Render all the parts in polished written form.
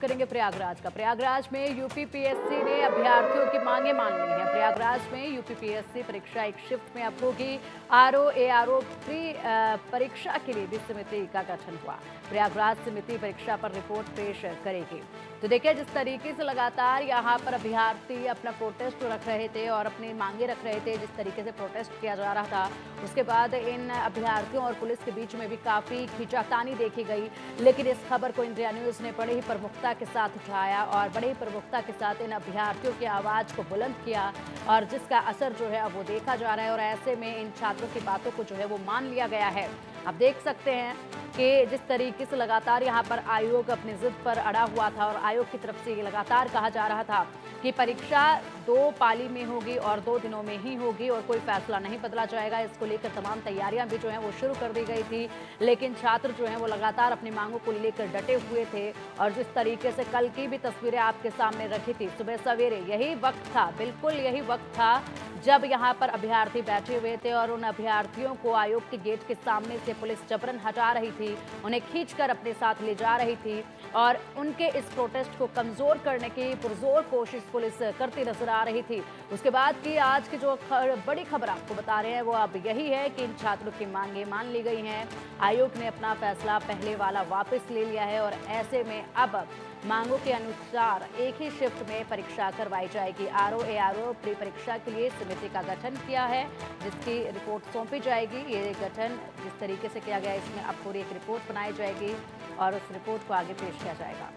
करेंगे प्रयागराज का। प्रयागराज में यूपीपीएससी ने अभ्यर्थियों की मांगे मान ली हैं। प्रयागराज में यूपीपीएससी परीक्षा एक शिफ्ट में अब होगी। आरओ एआरओ प्री परीक्षा के लिए भी समिति का गठन हुआ। प्रयागराज समिति परीक्षा पर रिपोर्ट पेश करेगी। तो देखिए, जिस तरीके से लगातार यहाँ पर अभ्यर्थी अपना प्रोटेस्ट रख रहे थे और अपनी मांगे रख रहे थे, जिस तरीके से प्रोटेस्ट किया जा रहा था, उसके बाद इन अभ्यर्थियों और पुलिस के बीच में भी काफ़ी खींचातानी देखी गई। लेकिन इस खबर को इंडिया न्यूज़ ने बड़ी ही प्रमुखता के साथ उठाया और बड़ी ही प्रमुखता के साथ इन अभ्यर्थियों की आवाज़ को बुलंद किया, और जिसका असर जो है अब वो देखा जा रहा है। और ऐसे में इन छात्रों की बातों को जो है वो मान लिया गया है। आप देख सकते हैं कि जिस तरीके से लगातार यहाँ पर आयोग अपनी जिद पर अड़ा हुआ था, और आयोग की तरफ से ये लगातार कहा जा रहा था कि परीक्षा 2 पाली में होगी और 2 दिनों में ही होगी और कोई फैसला नहीं बदला जाएगा। इसको लेकर तमाम तैयारियां भी जो हैं वो शुरू कर दी गई थी। लेकिन छात्र जो हैं वो लगातार अपनी मांगों को लेकर डटे हुए थे, और जिस तरीके से कल की भी तस्वीरें आपके सामने रखी थी, सुबह सवेरे यही वक्त था, बिल्कुल यही वक्त था जब यहाँ पर अभ्यर्थी बैठे हुए थे और उन अभ्यर्थियों को आयोग के गेट के सामने से पुलिस जबरन हटा रही थी, उन्हें खींचकर अपने साथ ले जा रही थी, और उनके इस प्रोटेस्ट को कमजोर करने की पुरजोर कोशिश पुलिस करती नजर आ रही थी। उसके बाद की आज की जो बड़ी खबर आपको बता रहे हैं वो अब यही है कि इन छात्रों की मांगे मान ली गई हैं। आयोग ने अपना फैसला पहले वाला वापस ले लिया है, और ऐसे में अब मांगों के अनुसार एक ही शिफ्ट में परीक्षा करवाई जाएगी। आरओ एआरओ प्री परीक्षा के लिए समिति का गठन किया है, जिसकी रिपोर्ट सौंपी जाएगी। ये गठन जिस तरीके से किया गया, इसमें अब पूरी एक रिपोर्ट बनाई जाएगी और उस रिपोर्ट को आगे पेश किया जाएगा।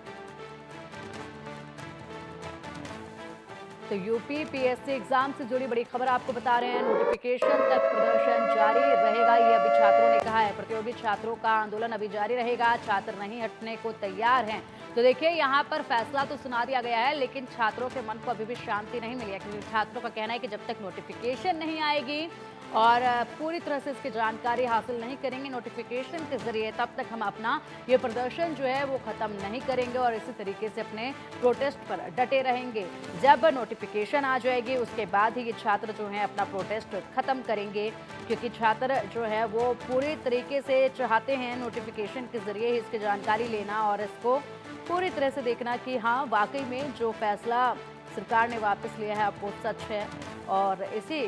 तो यूपी पीएससी एग्जाम से जुड़ी बड़ी खबर आपको बता रहे हैं। नोटिफिकेशन तक प्रदर्शन जारी रहेगा, ये अभी छात्रों ने कहा है। प्रतियोगी छात्रों का आंदोलन अभी जारी रहेगा, छात्र नहीं हटने को तैयार हैं। तो देखिए, यहाँ पर फैसला तो सुना दिया गया है, लेकिन छात्रों के मन को अभी भी शांति नहीं मिली है, क्योंकि छात्रों का कहना है कि जब तक नोटिफिकेशन नहीं आएगी और पूरी तरह से इसकी जानकारी हासिल नहीं करेंगे नोटिफिकेशन के जरिए, तब तक हम अपना ये प्रदर्शन जो है वो खत्म नहीं करेंगे और इसी तरीके से अपने प्रोटेस्ट पर डटे रहेंगे। जब नोटिफिकेशन आ जाएगी उसके बाद ही ये छात्र जो हैं अपना प्रोटेस्ट खत्म करेंगे, क्योंकि छात्र जो है वो पूरी तरीके से चाहते हैं नोटिफिकेशन के जरिए ही इसकी जानकारी लेना और इसको पूरी तरह से देखना कि हाँ, वाकई में जो फैसला सरकार ने वापस लिया है अब वो सच है, और इसी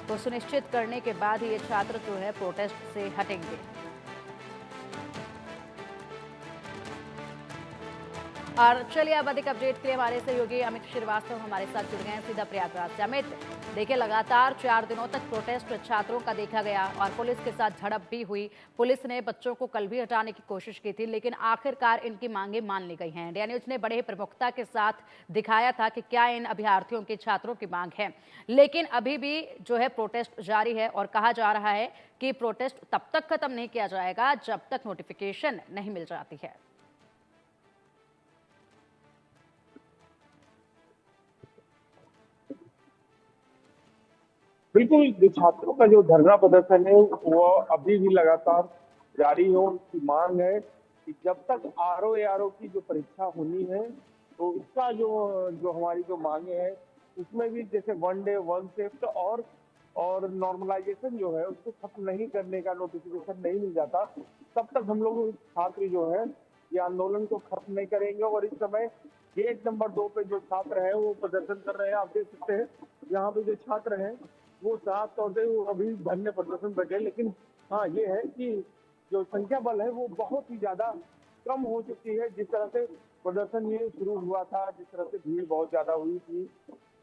को सुनिश्चित करने के बाद ही ये छात्र जो है प्रोटेस्ट से हटेंगे। और चलिए, अब अधिक अपडेट के लिए हमारे सहयोगी अमित श्रीवास्तव हमारे साथ जुड़ गए हैं सीधा प्रयागराज से। अमित, देखिए, लगातार 4 दिनों तक प्रोटेस्ट छात्रों का देखा गया और पुलिस के साथ झड़प भी हुई। पुलिस ने बच्चों को कल भी हटाने की कोशिश की थी, लेकिन आखिरकार इनकी मांगे मान ली गई हैं। इंडिया न्यूज ने बड़े ही प्रमुखता के साथ दिखाया था कि क्या इन अभ्यर्थियों की छात्रों की मांग है, लेकिन अभी भी जो है प्रोटेस्ट जारी है और कहा जा रहा है कि प्रोटेस्ट तब तक खत्म नहीं किया जाएगा जब तक नोटिफिकेशन नहीं मिल जाती है। बिल्कुल, जो छात्रों का जो धरना प्रदर्शन है वो अभी भी लगातार जारी है। उनकी मांग है कि जब तक आरओ एआरओ की जो परीक्षा होनी है, तो इसका जो जो हमारी जो मांगे हैं उसमें भी जैसे 1 डे 1 शिफ्ट और नॉर्मलाइजेशन जो है उसको खत्म नहीं करने का नोटिफिकेशन नहीं मिल जाता, तब तक हम लोग छात्र जो है ये आंदोलन को खत्म नहीं करेंगे। और इस समय गेट नंबर 2 पे जो छात्र हैं वो प्रदर्शन कर रहे हैं। आप देख सकते हैं यहाँ पे जो छात्र हैं वो साफ तौर से वो अभी धरने प्रदर्शन बैठे, लेकिन हाँ, ये है कि जो संख्या बल है वो बहुत ही ज्यादा कम हो चुकी है। जिस तरह से प्रदर्शन ये शुरू हुआ था, जिस तरह से भीड़ बहुत ज्यादा हुई थी,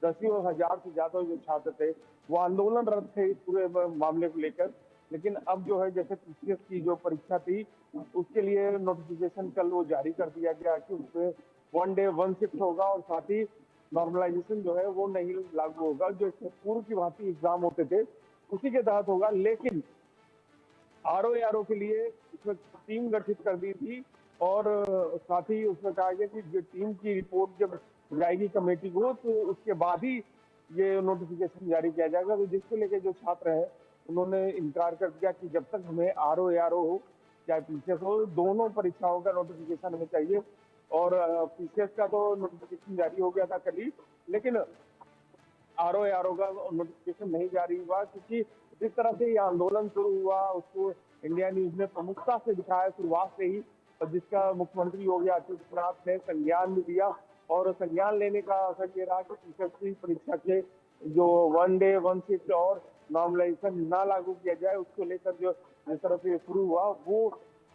दसियों हजार से ज्यादा जो छात्र थे वो आंदोलनरत थे इस पूरे मामले को लेकर। लेकिन अब जो है, जैसे पीसीएस की जो परीक्षा थी उसके लिए नोटिफिकेशन कल वो जारी कर दिया गया कि उसमें 1 डे 1 शिफ्ट होगा और साथ ही नॉर्मलाइजेशन जो है वो नहीं लागू होगा। जो पूर्व की भांति एग्जाम होते थे उसी के तहत होगा। लेकिन आरओ एआरओ के लिए उसमें टीम गठित कर दी थी और साथ ही उसमें कहा गया कि जो टीम की रिपोर्ट जब जाएगी कमेटी को तो उसके बाद ही ये नोटिफिकेशन जारी किया जाएगा। तो जिसको लेकर जो छात्र हैं उन्होंने इनकार कर दिया कि जब तक हमें आरओ एआरओ हो चाहे पीसीएस हो, दोनों परीक्षाओं का नोटिफिकेशन हमें चाहिए। और पीसीएस का तो नोटिफिकेशन जारी हो गया था कल ही, लेकिन आरओ एआरओ का नोटिफिकेशन नहीं जारी हुआ, क्योंकि जिस तरह से ये आंदोलन शुरू हुआ उसको इंडिया न्यूज ने प्रमुखता से दिखाया शुरुआत से ही और जिसका मुख्यमंत्री योगी आदित्यनाथ ने संज्ञान भी लिया। और संज्ञान लेने का असर ये रहा कि टीचर परीक्षा के जो 1 डे 1 शिफ्ट और नॉर्मलाइजेशन ना लागू किया जाए, उसको लेकर जो जिस तरह से शुरू हुआ, वो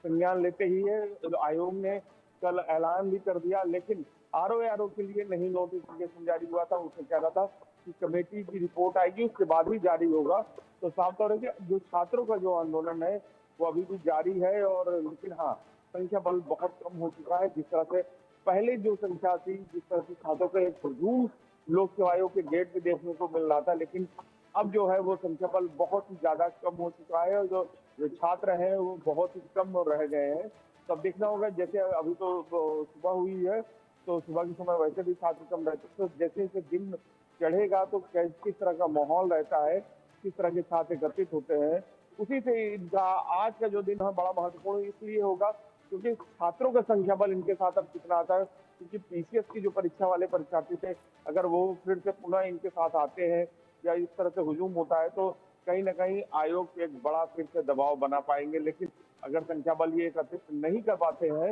संज्ञान लेते ही है तो आयोग ने कल ऐलान भी कर दिया। लेकिन आरओ के लिए नहीं नोटिफिकेशन जारी हुआ था। उसने कह रहा था कि कमेटी की रिपोर्ट आएगी, उसके बाद ही जारी होगा। तो साफ तौर है कि जो छात्रों का जो आंदोलन है वो अभी भी जारी है। और लेकिन हाँ, संख्या बल बहुत कम हो चुका है। जिस तरह से पहले जो संख्या थी, जिस तरह से छात्रों का एक हुजूम लोक सेवा आयोग के गेट पे देखने को मिल रहा था, लेकिन अब जो है वो संख्या बल बहुत ही ज्यादा कम हो चुका है। और जो जो छात्र हैं वो बहुत ही कम रह गए हैं। तब देखना होगा, जैसे अभी तो सुबह हुई है, तो सुबह के समय वैसे भी छात्र कम रहते, तो जैसे जैसे दिन चढ़ेगा तो किस तरह का माहौल रहता है, किस तरह के छात्र एकत्रित होते हैं, उसी से इनका आज का जो दिन है बड़ा महत्वपूर्ण इसलिए होगा क्योंकि छात्रों का संख्या बल इनके साथ अब कितना आता है। क्योंकि पीसीएस की जो परीक्षा वाले परीक्षार्थी थे, अगर वो फिर से पुनः इनके साथ आते हैं या इस तरह से हुजूम होता है, तो कहीं ना कहीं आयोग पे एक बड़ा फिर से दबाव बना पाएंगे। लेकिन अगर संख्या बल ये एकत्रित नहीं कर पाते हैं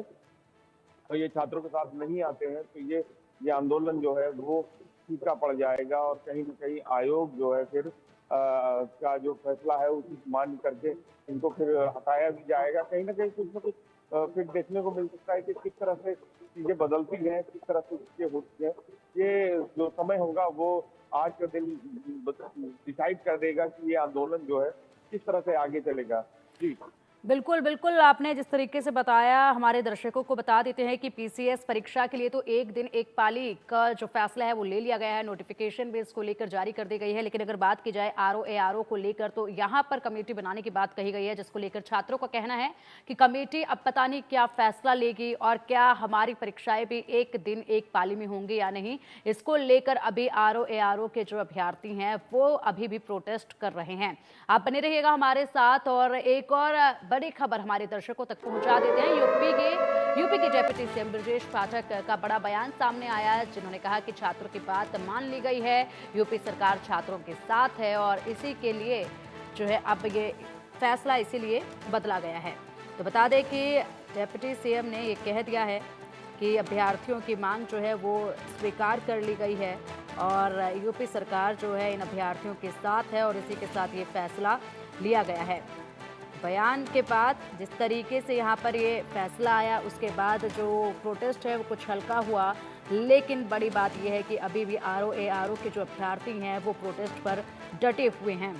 और ये छात्रों के साथ नहीं आते हैं, तो ये आंदोलन जो है वो फीका पड़ जाएगा। और कहीं न कहीं आयोग जो है फिर का जो फैसला है उसी मान्य करके इनको फिर हटाया भी जाएगा। कहीं न कहीं कुछ न कुछ फिर देखने को मिल सकता है कि किस तरह से चीज़ें बदलती हैं, किस तरह से चीज़ें होती हैं। ये जो समय होगा वो आज का दिन डिसाइड कर देगा कि ये आंदोलन जो है किस तरह से आगे चलेगा। जी। बिल्कुल, बिल्कुल, आपने जिस तरीके से बताया, हमारे दर्शकों को बता देते हैं कि पीसीएस परीक्षा के लिए तो एक दिन एक पाली का जो फैसला है वो ले लिया गया है, नोटिफिकेशन भी इसको लेकर जारी कर दी गई है। लेकिन अगर बात की जाए आरओ को लेकर, तो यहाँ पर कमेटी बनाने की बात कही गई है, जिसको लेकर छात्रों का कहना है कि कमेटी अब पता नहीं क्या फैसला लेगी और क्या हमारी परीक्षाएं भी एक दिन एक पाली में होंगी या नहीं। इसको लेकर अभी आरओ के जो अभ्यर्थी हैं वो अभी भी प्रोटेस्ट कर रहे हैं। आप बने रहिएगा हमारे साथ। और एक और बड़ी खबर हमारे दर्शकों तक पहुंचा देते हैं। यूपी के डिप्टी सीएम ब्रजेश पाठक का बड़ा बयान सामने आया है, जिन्होंने कहा कि छात्रों की बात मान ली गई है, यूपी सरकार छात्रों के साथ है और इसी के लिए जो है अब ये फैसला इसीलिए बदला गया है। तो बता दें कि डिप्टी सीएम ने ये कह दिया है कि अभ्यर्थियों की मांग जो है वो स्वीकार कर ली गई है और यूपी सरकार जो है इन अभ्यर्थियों के साथ है और इसी के साथ ये फैसला लिया गया है। बयान के बाद जिस तरीके से यहाँ पर ये फैसला आया, उसके बाद जो प्रोटेस्ट है वो कुछ हल्का हुआ, लेकिन बड़ी बात यह है कि अभी भी आरओ के जो अभ्यर्थी हैं वो प्रोटेस्ट पर डटे हुए हैं।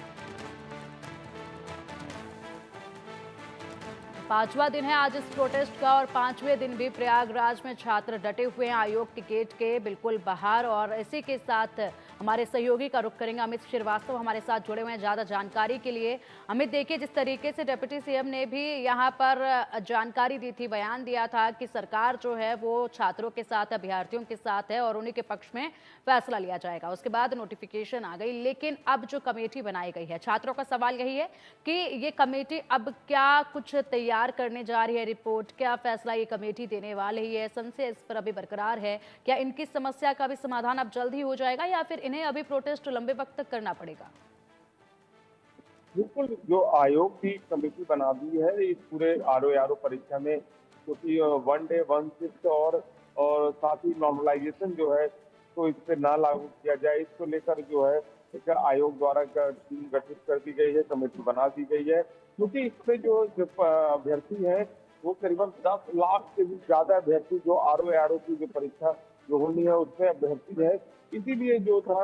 5वां दिन है आज इस प्रोटेस्ट का और 5वें दिन भी प्रयागराज में छात्र डटे हुए हैं आयोग के गेट के बिल्कुल बाहर। और इसी के साथ हमारे सहयोगी का रुख करेंगे, अमित श्रीवास्तव हमारे साथ जुड़े हुए हैं ज़्यादा जानकारी के लिए। अमित, देखिए जिस तरीके से डिप्टी सीएम ने भी यहाँ पर जानकारी दी थी, बयान दिया था कि सरकार जो है वो छात्रों के साथ, अभ्यर्थियों के साथ है और उन्हीं के पक्ष में फैसला लिया जाएगा। उसके बाद नोटिफिकेशन आ गई, लेकिन अब जो कमेटी बनाई गई है, छात्रों का सवाल यही है कि ये कमेटी अब क्या कुछ तैयार करने जा रही है, रिपोर्ट क्या फैसला ये कमेटी देने वाली है, संशय इस पर अभी बरकरार है। क्या इनकी समस्या का भी समाधान अब जल्द ही हो जाएगा या फिर इन्हें अभी प्रोटेस्ट लंबे वक्त तक करना पड़ेगा? बिल्कुल, जो आयोग की कमेटी बना दी है इस पूरे आरओ परीक्षा में, क्योंकि 1 डे 1 शिफ्ट और साथ ही नॉर्मलाइजेशन जो है तो इस पे ना लागू किया जाए, इसको लेकर जो है एक आयोग द्वारा टीम गठित कर दी गई है, कमेटी बना दी गई है। क्योंकि इससे जो अभ्यर्थी हैं वो करीबन 10 लाख से भी ज्यादा अभ्यर्थी जो आरओ की जो परीक्षा जो होनी है उसमें अभ्यर्थी है। इसीलिए जो था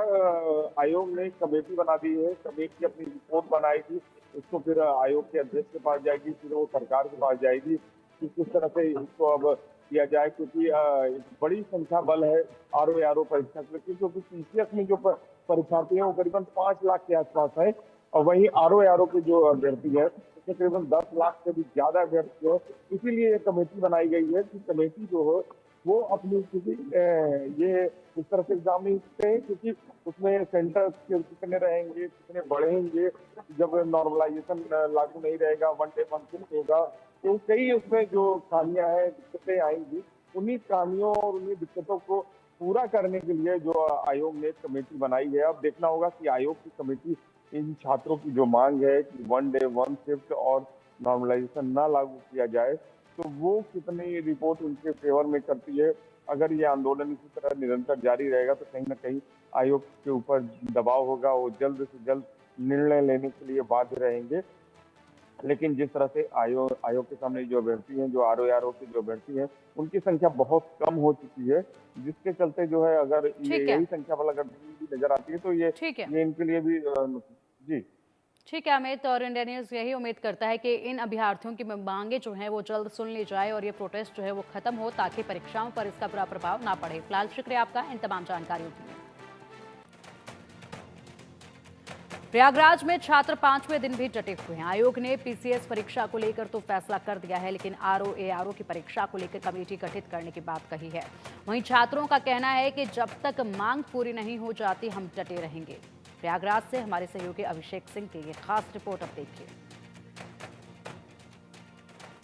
आयोग ने कमेटी बना दी है। कमेटी अपनी रिपोर्ट बनाएगी, उसको फिर आयोग के अध्यक्ष के पास जाएगी, फिर वो सरकार के पास जाएगी कि किस तरह से इसको अब किया जाए। क्योंकि एक बड़ी संख्या बल है आरओ परीक्षा के लिए, क्योंकि पीसीएस में जो परीक्षार्थी है वो करीबन 5 लाख के आसपास है और वही आरओ के जो अभ्यर्थी है उसमें करीबन 10 लाख से भी ज्यादा अभ्यर्थी है। इसीलिए ये कमेटी बनाई गई है कि कमेटी जो हो वो अपनी किसी ये इस तरह से एग्जाम नहीं होते हैं, क्योंकि उसमें सेंटर कितने रहेंगे, कितने बढ़ेंगे, जब नॉर्मलाइजेशन लागू नहीं रहेगा, 1 डे 1 शिफ्ट होगा, तो कई उसमें जो खामियां हैं, दिक्कतें आएंगी। उन्हीं खामियों और उन्हीं दिक्कतों को पूरा करने के लिए जो आयोग ने कमेटी बनाई है। अब देखना होगा कि आयोग की कमेटी इन छात्रों की जो मांग है कि 1 डे 1 शिफ्ट और नॉर्मलाइजेशन ना लागू किया जाए, तो वो कितनी रिपोर्ट उनके फेवर में करती है। अगर ये आंदोलन इसी तरह निरंतर जारी रहेगा तो कहीं ना कहीं आयोग के ऊपर दबाव होगा, वो जल्द से जल्द निर्णय लेने के लिए बाध्य रहेंगे। लेकिन जिस तरह से आयोग के सामने जो अभ्यर्थी हैं, जो आरओ के जो अभ्यर्थी हैं, उनकी संख्या बहुत कम हो चुकी है, जिसके चलते जो है अगर ये ठीक है। यही संख्या बल अगर नजर आती है तो ठीक है। ये इनके लिए भी जी ठीक है अमित, और इंडिया न्यूज़ यही उम्मीद करता है कि इन अभ्यर्थियों की मांगे जो हैं वो जल्द सुन ली जाए और ये प्रोटेस्ट जो है वो खत्म हो, ताकि परीक्षाओं पर इसका बुरा प्रभाव ना पड़े। फिलहाल शुक्रिया आपका इन तमाम जानकारियों के लिए। प्रयागराज में छात्र 5वें दिन भी डटे हुए हैं। आयोग ने पीसीएस परीक्षा को लेकर तो फैसला कर दिया है, लेकिन आरओ की परीक्षा को लेकर कमेटी गठित करने की बात कही है। वहीं छात्रों का कहना है कि जब तक मांग पूरी नहीं हो जाती हम डटे रहेंगे। प्रयागराज से हमारे सहयोगी अभिषेक सिंह की ये खास रिपोर्ट अब देखिए।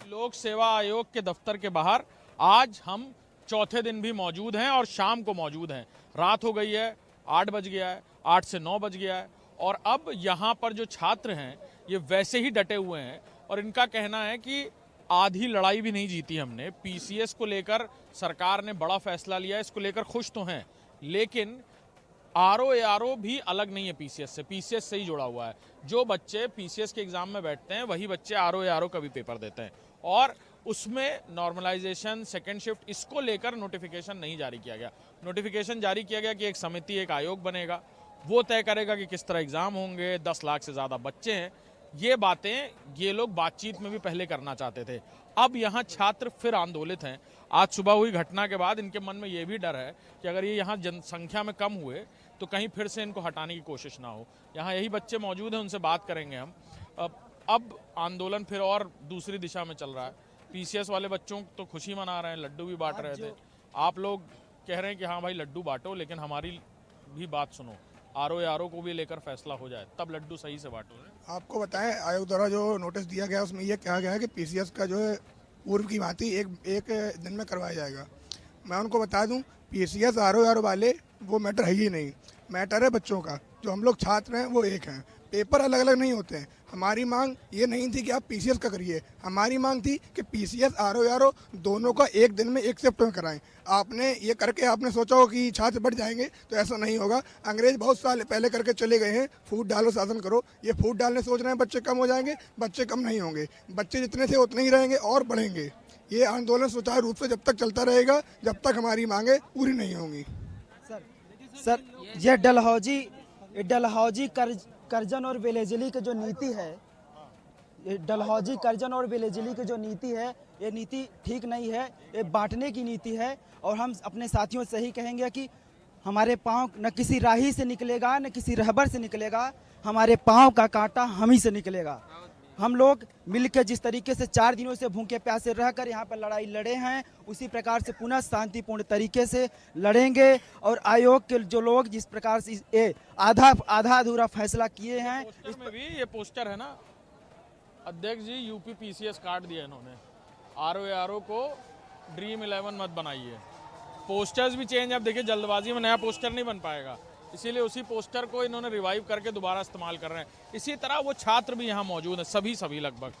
लोक सेवा आयोग के दफ्तर के बाहर आज हम चौथे दिन भी मौजूद हैं और शाम को मौजूद हैं। रात हो गई है, 8 बज गया है, 8 से 9 बज गया है और अब यहाँ पर जो छात्र हैं ये वैसे ही डटे हुए हैं और इनका कहना है कि आधी लड़ाई भी नहीं जीती हमने। पीसीएस को लेकर सरकार ने बड़ा फैसला लिया है, इसको लेकर खुश तो हैं, लेकिन आरओ भी अलग नहीं है पीसीएस से ही जुड़ा हुआ है। जो बच्चे पीसीएस के एग्जाम में बैठते हैं वही बच्चे आरओ का भी पेपर देते हैं और उसमें नॉर्मलाइजेशन, सेकेंड शिफ्ट, इसको लेकर नोटिफिकेशन नहीं जारी किया गया। नोटिफिकेशन जारी किया गया कि एक समिति, एक आयोग बनेगा, वो तय करेगा कि किस तरह एग्जाम होंगे। 10 लाख से ज़्यादा बच्चे हैं। ये बातें ये लोग बातचीत में भी पहले करना चाहते थे। अब यहाँ छात्र फिर आंदोलित हैं। आज सुबह हुई घटना के बाद इनके मन में ये भी डर है कि अगर ये यहाँ जनसंख्या में कम हुए तो कहीं फिर से इनको हटाने की कोशिश ना हो। यहाँ यही बच्चे मौजूद हैं, उनसे बात करेंगे हम। अब आंदोलन फिर और दूसरी दिशा में चल रहा है। पीसीएस वाले बच्चों तो खुशी मना रहे हैं, लड्डू भी बांट रहे थे। आप लोग कह रहे हैं कि हाँ भाई लड्डू बांटो, लेकिन हमारी भी बात सुनो। आरओ को भी लेकर फैसला हो जाए तब लड्डू सही से बांटो। आपको बताएं, आयोग द्वारा जो नोटिस दिया गया उसमें यह कहा गया है कि पीसीएस का जो है पूर्व की भांति एक दिन में करवाया जाएगा। मैं उनको बता दूं, पीसीएस आरओ वाले वो मैटर है ही नहीं। मैटर है बच्चों का, जो हम लोग छात्र हैं वो एक हैं। पेपर अलग अलग नहीं होते हैं। हमारी मांग ये नहीं थी कि आप पीसीएस का करिए, हमारी मांग थी कि पीसीएस आरओ दोनों का एक दिन में एक शिफ्ट में कराएं। आपने ये करके आपने सोचा हो कि छात्र बढ़ जाएंगे, तो ऐसा नहीं होगा। अंग्रेज बहुत साल पहले करके चले गए हैं, फूट डालो शासन करो। ये फूट डालने सोच रहे हैं बच्चे कम हो जाएंगे, बच्चे कम नहीं होंगे। बच्चे जितने थे उतने ही रहेंगे और बढ़ेंगे। ये आंदोलन सुचारू रूप से जब तक चलता रहेगा, जब तक हमारी मांगे पूरी नहीं होंगी। सर ये डलहौजी करजन और बेलेजली की जो नीति है, ये डलहौजी करजन और बेलेजली की जो नीति है, ये नीति ठीक नहीं है। ये बांटने की नीति है और हम अपने साथियों से ही कहेंगे कि हमारे पाँव न किसी राही से निकलेगा, न किसी रहबर से निकलेगा। हमारे पाँव का कांटा हम ही से निकलेगा। हम लोग मिलकर जिस तरीके से 4 दिनों से भूखे प्यासे रहकर यहाँ पर लड़ाई लड़े हैं, उसी प्रकार से पुनः शांतिपूर्ण तरीके से लड़ेंगे। और आयोग के जो लोग जिस प्रकार से आधा अधूरा फैसला किए हैं, इसमें भी ये पोस्टर है ना, अध्यक्ष जी यूपी पीसीएस काट दिया इन्होंने। आरओ को ड्रीम 11 मत बनाइए। पोस्टर्स भी चेंज, अब देखिए जल्दबाजी में नया पोस्टर नहीं बन पाएगा, इसीलिए उसी पोस्टर को इन्होंने रिवाइव करके दोबारा इस्तेमाल कर रहे हैं। इसी तरह वो छात्र भी यहाँ मौजूद हैं, सभी लगभग।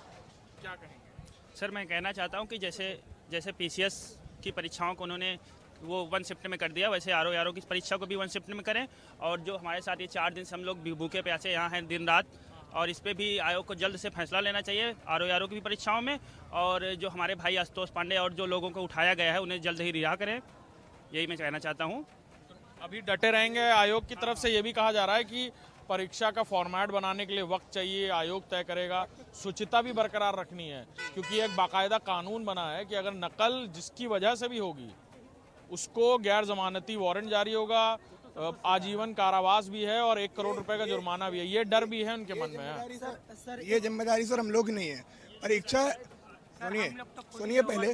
क्या कहेंगे सर? मैं कहना चाहता हूँ कि जैसे पीसीएस की परीक्षाओं को उन्होंने वो 1 शिफ्ट में कर दिया, वैसे आरओ की परीक्षा को भी 1 शिफ्ट में करें। और जो हमारे साथ ये 4 दिन से हम लोग भूखे प्यासे यहाँ हैं दिन रात, और इस पर भी आयोग को जल्द से फैसला लेना चाहिए आरओ की भी परीक्षाओं में। और जो हमारे भाई आशुतोष पांडे और जो लोगों को उठाया गया है उन्हें जल्द ही रिहा करें, यही मैं कहना चाहता हूँ। अभी डटे रहेंगे। आयोग की तरफ से ये भी कहा जा रहा है कि परीक्षा का फॉर्मेट बनाने के लिए वक्त चाहिए, आयोग तय करेगा। शुचिता भी बरकरार रखनी है, क्योंकि एक बाकायदा कानून बना है कि अगर नकल जिसकी वजह से भी होगी उसको गैर जमानती वारंट जारी होगा, आजीवन कारावास भी है और 1 करोड़ रुपए का जुर्माना भी है। ये डर भी है उनके मन में है। ये जिम्मेदारी सर हम लोग की नहीं है। परीक्षा सुनिए, पहले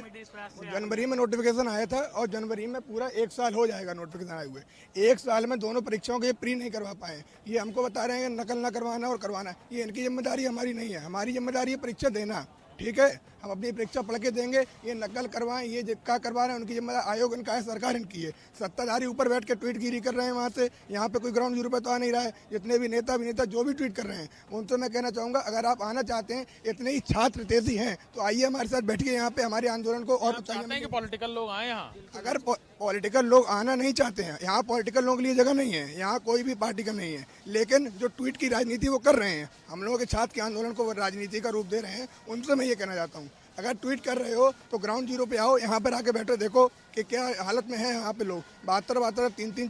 जनवरी में नोटिफिकेशन आया था और जनवरी में पूरा 1 साल हो जाएगा नोटिफिकेशन आए हुए। 1 साल में दोनों परीक्षाओं के प्री नहीं करवा पाए। ये हमको बता रहे हैं नकल ना करवाना और करवाना। ये इनकी जिम्मेदारी, हमारी नहीं है। हमारी जिम्मेदारी है परीक्षा देना, ठीक है। हम अपनी परीक्षा पढ़ के देंगे। ये नकल करवाएं, ये क्या करवा रहे हैं उनकी जिम्मेदार आयोग इनका है, सरकार इनकी है। सत्ताधारी ऊपर बैठ के ट्वीटगिरी कर रहे हैं वहाँ से, यहाँ पे कोई ग्राउंड जीरो पे तो आ नहीं रहा है। जितने भी नेता अभिनेता जो भी ट्वीट कर रहे हैं उनसे मैं कहना चाहूँगा, अगर आप आना चाहते हैं, इतने ही छात्र तेजी हैं तो आइए हमारे साथ बैठिए यहाँ पे, हमारे आंदोलन को और चाहते हैं कि पॉलिटिकल लोग आए यहाँ। अगर पॉलिटिकल लोग आना नहीं चाहते हैं, यहाँ पॉलिटिकल लोगों के लिए जगह नहीं है, यहाँ कोई भी पार्टी का नहीं है, लेकिन जो ट्वीट की राजनीति वो कर रहे हैं, हम लोगों के छात्र के आंदोलन को वो राजनीति का रूप दे रहे हैं, उनसे मैं ये कहना चाहता हूँ, अगर ट्वीट कर रहे हो तो ग्राउंड जीरो पे आओ, यहाँ पर आके बैठो, देखो कि क्या हालत में है यहाँ पे लोग। 72 3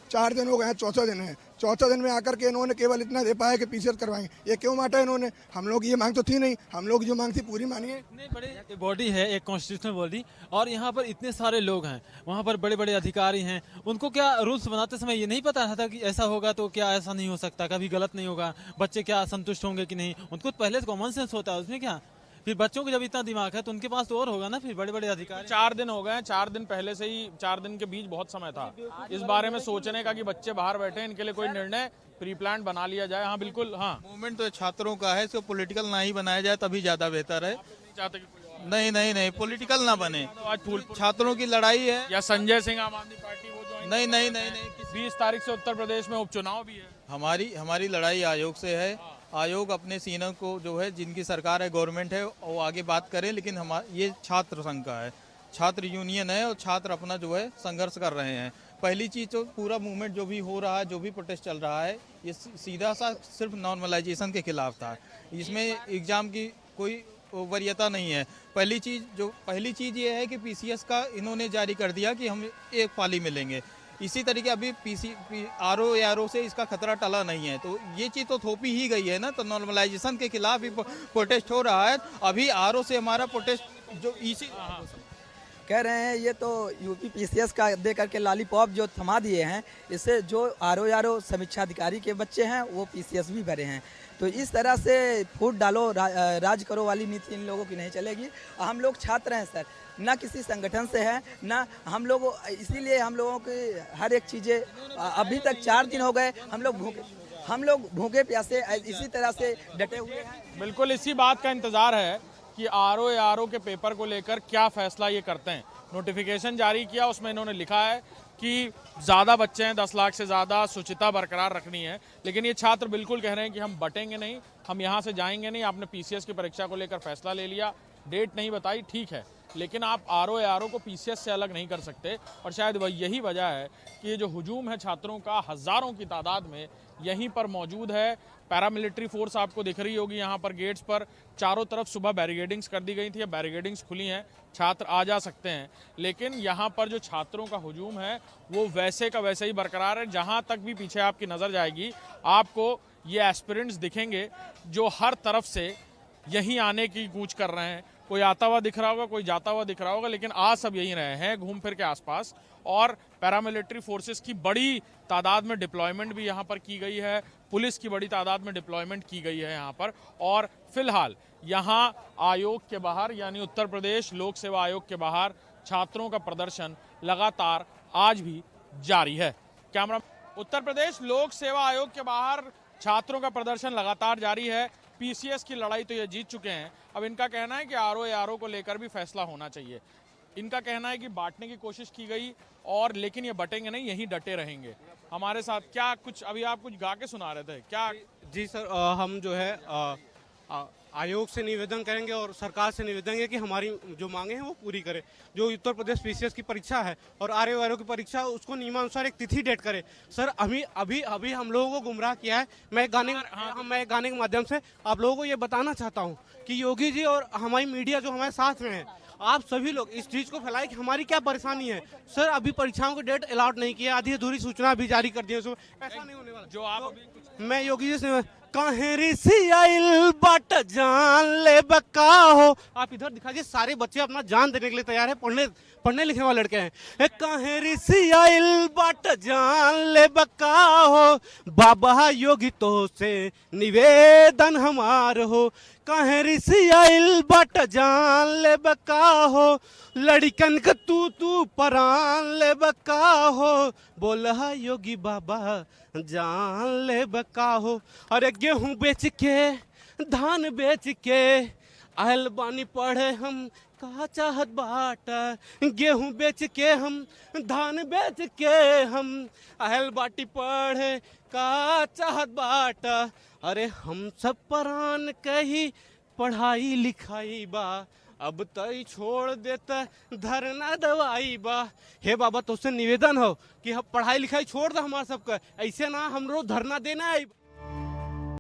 4 दिन हो गए हैं, चौथा दिन है। चौथा दिन में आकर के इन्होंने केवल इतना दे पाया कि पीसीएस करवाएंगे। ये क्यों बांटा इन्होंने? हम लोग ये मांग तो थी नहीं, हम लोग जो मांग थी पूरी मानिए। इतने बड़े बॉडी है, एक कॉन्स्टिट्यूशनल बॉडी, और यहाँ पर इतने सारे लोग हैं, वहाँ पर बड़े बड़े अधिकारी हैं, उनको क्या रूल्स बनाते समय ये नहीं पता था कि ऐसा होगा तो क्या ऐसा नहीं हो सकता, कभी गलत नहीं होगा, बच्चे क्या संतुष्ट होंगे कि नहीं? उनको पहले कॉमन सेंस होता है, उसमें क्या फिर बच्चों को जब इतना दिमाग है तो उनके पास तो और होगा ना, फिर बड़े बड़े अधिकारी। 4 दिन हो गए, 4 दिन पहले से ही, 4 दिन के बीच बहुत समय था इस बारे में सोचने का कि बच्चे बाहर बैठे, इनके लिए कोई निर्णय प्री प्लान बना लिया जाए। हाँ बिल्कुल, हाँ मूवमेंट तो छात्रों का है, इसको पॉलिटिकल ना ही बनाया जाए तभी ज्यादा बेहतर है। चाहते कि कोई और नहीं नहीं नहीं, पॉलिटिकल ना बने। तो आज फूलपुर छात्रों की लड़ाई है। या संजय सिंह आम आदमी पार्टी वो ज्वाइन नहीं नहीं नहीं नहीं, 20 तारीख से उत्तर प्रदेश में उपचुनाव भी है। हमारी लड़ाई आयोग से है। आयोग अपने सीनियर को जो है, जिनकी सरकार है, गवर्नमेंट है, वो आगे बात करें, लेकिन ये छात्र संघ का है, छात्र यूनियन है और छात्र अपना जो है संघर्ष कर रहे हैं। पहली चीज तो पूरा मूवमेंट जो भी हो रहा है, जो भी प्रोटेस्ट चल रहा है, ये सीधा सा सिर्फ नॉर्मलाइजेशन के खिलाफ था। इसमें एग्जाम की कोई वरीयता नहीं है। पहली चीज ये है कि पीसीएस का इन्होंने जारी कर दिया कि हम एक पाली में लेंगे। इसी तरीके अभी आरओ से इसका खतरा टला नहीं है, तो ये चीज़ तो थोपी ही गई है ना। तो नॉर्मलाइजेशन के खिलाफ ही प्रोटेस्ट हो रहा है। अभी आरओ से हमारा प्रोटेस्ट जो इसी कह रहे हैं, ये तो यूपी पीसीएस का दे करके लॉलीपॉप जो थमा दिए हैं, इससे जो आरओ समीक्षा अधिकारी के बच्चे हैं वो पीसीएस भी भरे हैं। तो इस तरह से फूट डालो राज करो वाली नीति इन लोगों की नहीं चलेगी। हम लोग छात्र हैं सर, ना किसी संगठन से है ना हम लोग, इसीलिए हम लोगों की हर एक चीज़ें अभी तक 4 दिन हो गए हम लोग भूखे प्यासे इसी तरह से डटे हुए हैं। बिल्कुल इसी बात का इंतजार है कि आरओ के पेपर को लेकर क्या फैसला ये करते हैं। नोटिफिकेशन जारी किया, उसमें इन्होंने लिखा है कि ज़्यादा बच्चे हैं, 10 लाख से ज़्यादा, शुचिता बरकरार रखनी है। लेकिन ये छात्र बिल्कुल कह रहे हैं कि हम बटेंगे नहीं, हम यहाँ से जाएंगे नहीं। आपने पीसीएस की परीक्षा को लेकर फैसला ले लिया, डेट नहीं बताई, ठीक है, लेकिन आप आरओ को पीसीएस से अलग नहीं कर सकते। और शायद यही वजह है कि ये जो हुजूम है छात्रों का हज़ारों की तादाद में यहीं पर मौजूद है। पैरामिलिट्री फोर्स आपको दिख रही होगी यहाँ पर गेट्स पर, चारों तरफ सुबह बैरिकेडिंग्स कर दी गई थी, अब बैरिकेडिंग्स खुली हैं, छात्र आ जा सकते हैं। लेकिन यहाँ पर जो छात्रों का हुजूम है वो वैसे का वैसे ही बरकरार है। जहाँ तक भी पीछे आपकी नज़र जाएगी आपको ये एस्पिरेंट्स दिखेंगे जो हर तरफ से यहीं आने की कूच कर रहे हैं। कोई आता हुआ दिख रहा होगा, कोई जाता हुआ दिख रहा होगा, लेकिन आज सब यहीं रहे हैं घूम फिर के आसपास। और पैरामिलिट्री फोर्सेस की बड़ी तादाद में डिप्लॉयमेंट भी यहाँ पर की गई है, पुलिस की बड़ी तादाद में डिप्लॉयमेंट की गई है यहाँ पर। और फिलहाल यहाँ आयोग के बाहर यानी उत्तर प्रदेश लोक सेवा आयोग के बाहर छात्रों का प्रदर्शन लगातार आज भी जारी है। कैमरा उत्तर प्रदेश लोक सेवा आयोग के बाहर छात्रों का प्रदर्शन लगातार जारी है। पीसीएस की लड़ाई तो ये जीत चुके हैं, अब इनका कहना है कि आरओ को लेकर भी फैसला होना चाहिए। इनका कहना है कि बांटने की कोशिश की गई और लेकिन ये बटेंगे नहीं, यहीं डटे रहेंगे। हमारे साथ क्या कुछ अभी आप कुछ गा के सुना रहे थे क्या? जी सर, हम जो है आयोग से निवेदन करेंगे और सरकार से निवेदन है कि हमारी जो मांगे हैं वो पूरी करे। जो उत्तर प्रदेश पीसीएस की परीक्षा है और आरओ की परीक्षा, उसको नियमानुसार एक तिथि डेट करे। सर अभी हम लोगों को गुमराह किया है। मैं गाने के माध्यम से आप लोगों को ये बताना चाहता हूँ कि योगी जी और हमारी मीडिया जो हमारे साथ में है, आप सभी लोग इस चीज को फैलाए कि हमारी क्या परेशानी है। सर अभी परीक्षाओं को डेट अलाउट नहीं किया, आधी अधूरी सूचना भी जारी कर दी है, ऐसा नहीं होने वाला। जो आप तो मैं योगी जी से काहे ऋषि आइल बाट जान ले बका हो, आप इधर दिखाइए, सारे बच्चे अपना जान देने के लिए तैयार है, पढ़ने लिखने वाले लड़के हैं। काहे ऋषि आइल बाट जान ले बका हो, बाबा योगी तो से निवेदन हमार हो। काहे ऋषि आइल बाट जान ले बका हो, लड़कन का तू परान ले बका हो, बोला योगी बाबा जान ले बका हो। अरे गेहूं बेच के धान बेच के आयल बानी पढ़े हम का चाहत बाट, गेहूं बेच के हम धान बेच के हम आयल बाटी पढ़े का चाहत बाट। अरे हम सब परान कही पढ़ाई लिखाई बा, अब तई छोड़ देता धरना दवाई बा। हे बाबा तुझसे निवेदन हो कि हम पढ़ाई लिखाई छोड़ दो हमारा सबका, ऐसे ना हम रोज धरना देना है।